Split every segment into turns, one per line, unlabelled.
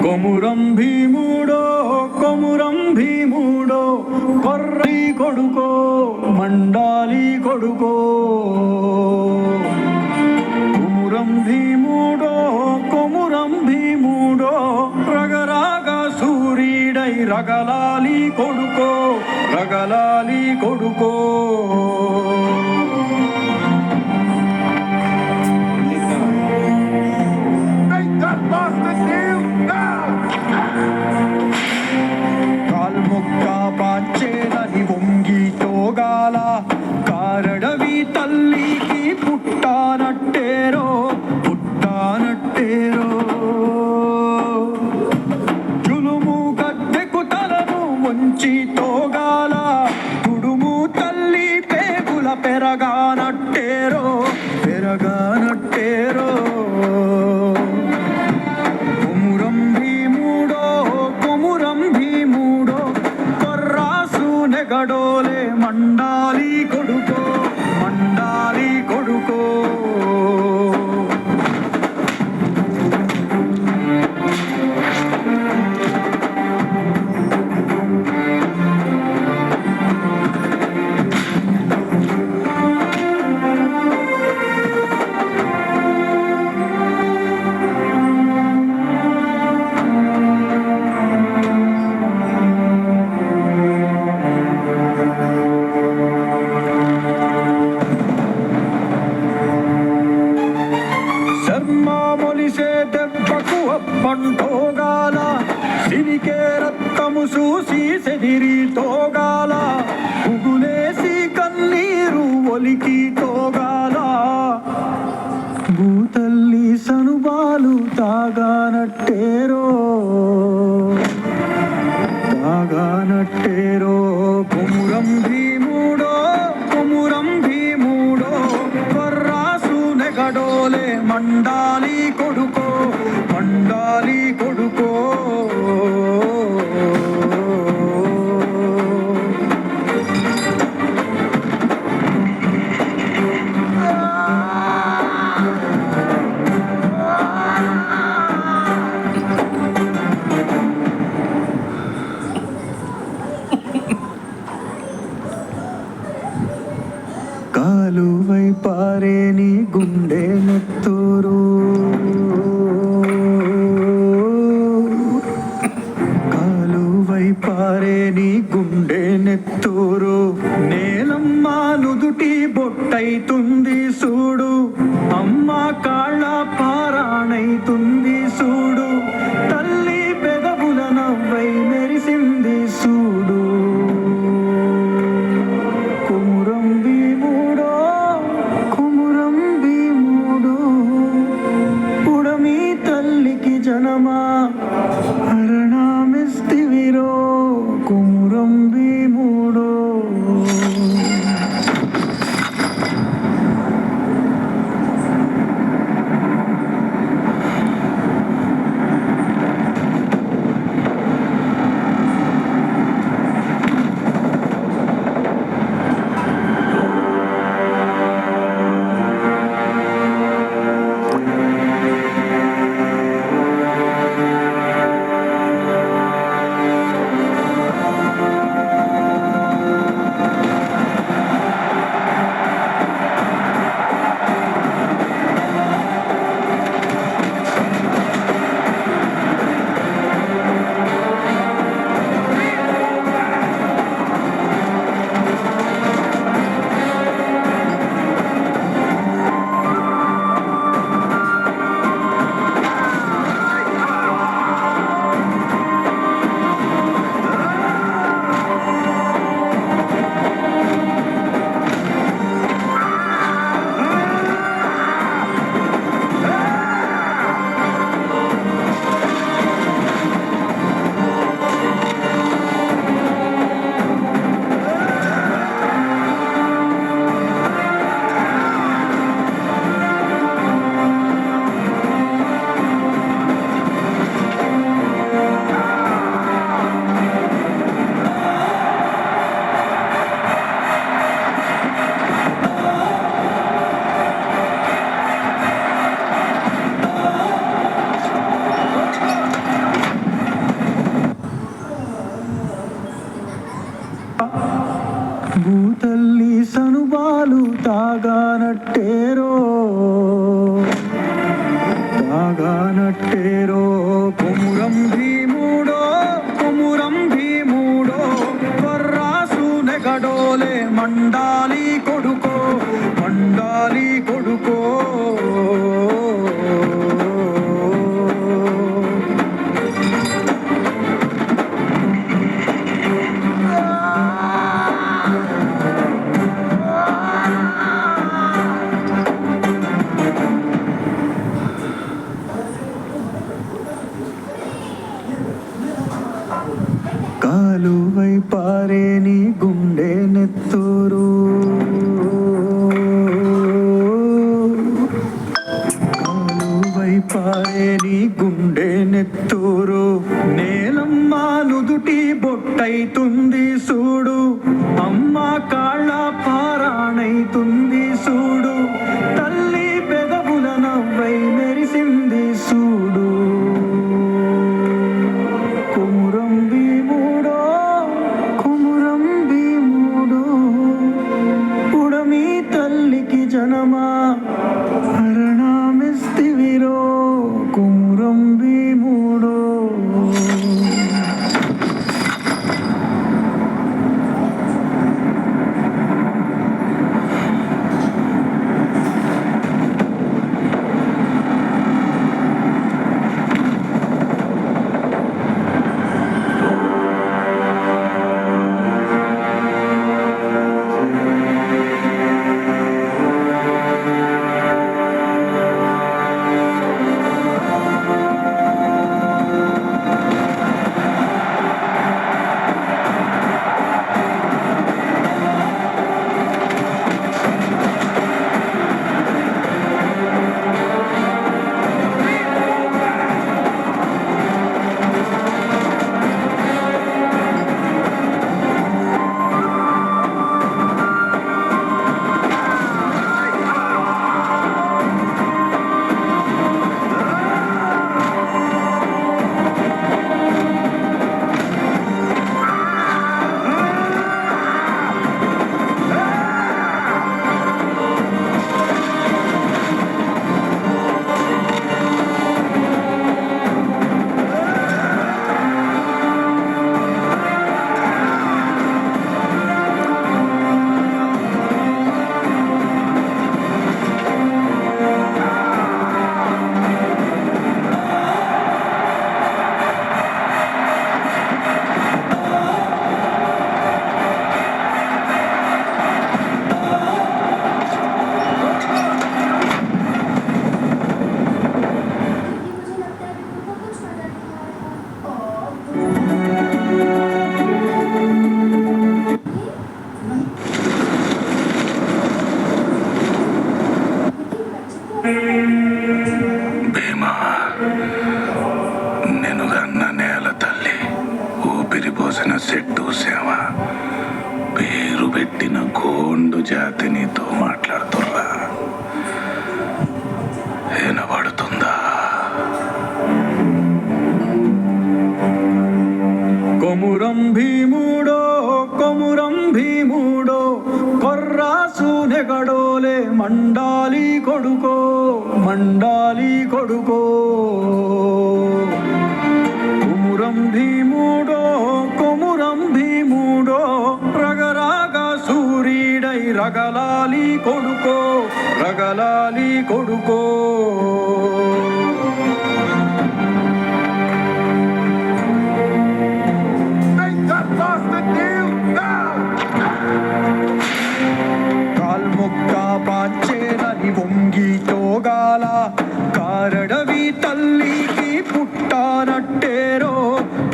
కొమురం భీముడో కొర్రి కొడుకో మండాలి కొడుకో. కొమురం భీముడో రగరాగ సూరీడై రగలాలి కొడుకో. కాల్ముక్క పాచేలని వంగి తోగాల కారడవి తల్లికి పుట్టానట్టేరో. జులుము గద్దెకు తలను వంచి తోగాల తుడుము తల్లి పేగుల పెరగానట్టేరో. కొమురం భీముడో కొర్రాసు నెగడోలే మండాలి కొడుకో. మొలిసే దెబ్బకు అప్పంటోగాల సినికే రక్తము చూసి సెదిరి తోగాల ఉగులేసి కన్నీరు ఒలికి తోగాల భూతల్లి సనుబాలు తాగానట్టేరో. కొమురం భీముడో కొర్రాసు నెగడోలే మండాలి కొడుకో. కాలువై పారే నీ గుండె నెత్తూరు. నేలమ్మ నుదుటి బొట్టైతుంది సూడు. అమ్మ కాళ్ళ పారాణైతుంది సూడు. తల్లి పెదవుల నవ్వై మెరిసింది సూడు. కొమురం భీముడో ఉడమి తల్లికి జనమా అరణామిస్తివిరో. కొమురం భీముడో కాలువై పారే నీ గుండె నెత్తూరు కాలువై పారే నీ గుండె నెత్తూరు నేలమ్మ నుదుటి బొట్టైతుంది సూడు అమ్మ కాళ్ళ పారాణైతుంది సూడు తల్లి పెదవుల నవ్వై మెరిసింది సూడు కుమురం భీముడో కుమురం భీముడో ఉడమి తల్లికి జనమా హరణమిస్తివిరో కుమురం భీముడో.
భీమా నెనుగన్న నేల తల్లి ఊపిరి పోసిన చెట్టు సేవ పేరు పెట్టిన గోండు జాతి నీతో మాట్లాడుతుర్రా వినబడుతుందా?
కొమురం భీముడో కొమురం భీముడో కొర్రాసు నెగడోలే మండాలి కొడుకో మండాలి కొడుకో కొమురం భీముడో కొమురం భీముడో రగరాగ సూరీడై రగలాలి కొడుకో రగలాలి కొడుకో. కాల్ముక్క పాంచేలని వంగి తోగాల కారడవి తల్లికి పుట్టానట్టేరో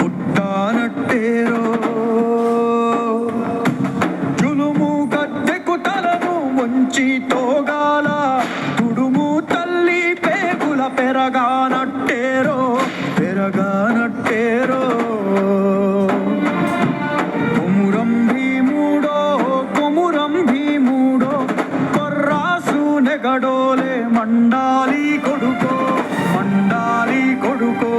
పుట్టానట్టేరో జులుము గద్దెకు తలను వంచి తోగాల తుడుము తల్లి పేగుల పెరగానట్టేరో పెరగానట్టేరో కొమురం భీముడో కొమురం భీముడో కొర్రాసు నెగడోలే మండాలి కొడుకో మండాలి కొడుకో.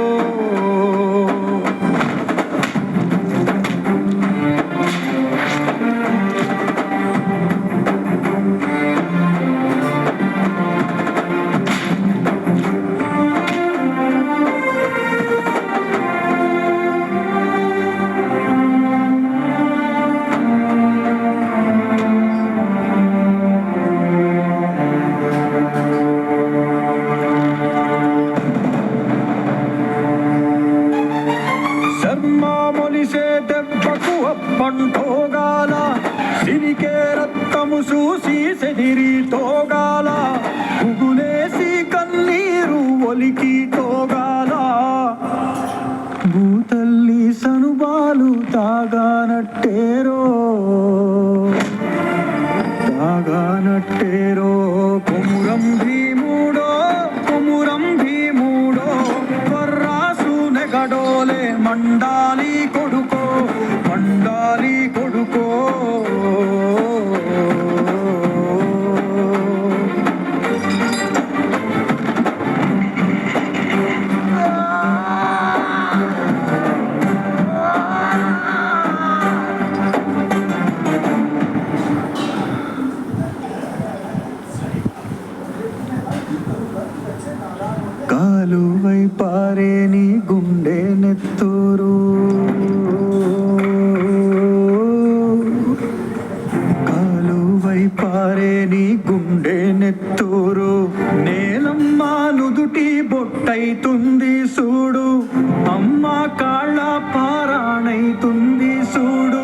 పంటోగాల సిరికే రక్తము చూసి సెదిరి తోగాల ఉగులేసి కన్నీరు ఒలికి తోగాల భూతల్లి సనుబాలు తాగానట్టేరో కొమురం భీముడో వర్రాసు నెగడోలే మండాలి కొడుకో కాలువై పారే నీ గుండె నెత్తూరు కాలువై పారే నీ గుండె నెత్తూరు నేలమ్మ నుదుటి బొట్టైతుంది చూడు అమ్మ కాళ్ళ పారాణైతుంది చూడు